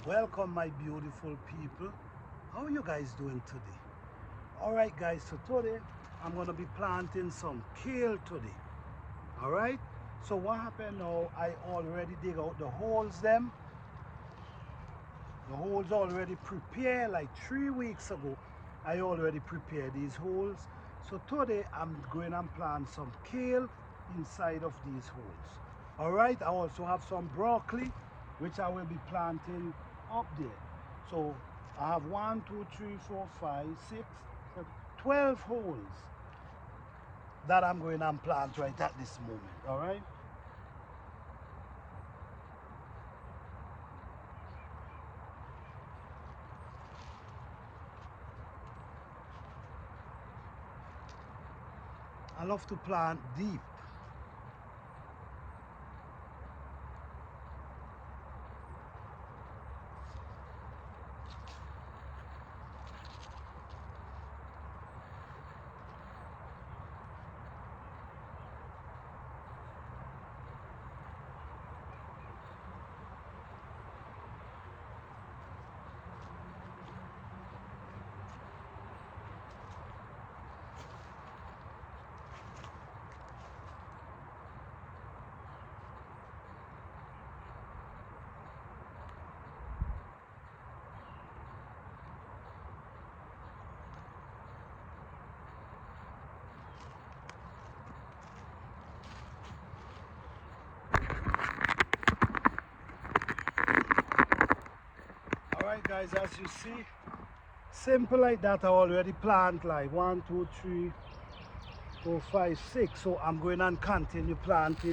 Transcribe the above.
Welcome my beautiful people. How are you guys doing today? Alright guys, so today I'm gonna be planting some kale today. Alright, so what happened now, I already dig out the holes them. The holes already prepared like 3 weeks ago. I already prepared these holes. So today I'm going and plant some kale inside of these holes. Alright, I also have some broccoli which I will be planting up there. So I have 1, 2, 3, 4, 5, 6, 12 holes that I'm going and plant right at this moment. Alright. I love to plant deep. Alright guys, as you see, simple like that. I already plant like 1, 2, 3, 4, 5, 6. So I'm going and continue planting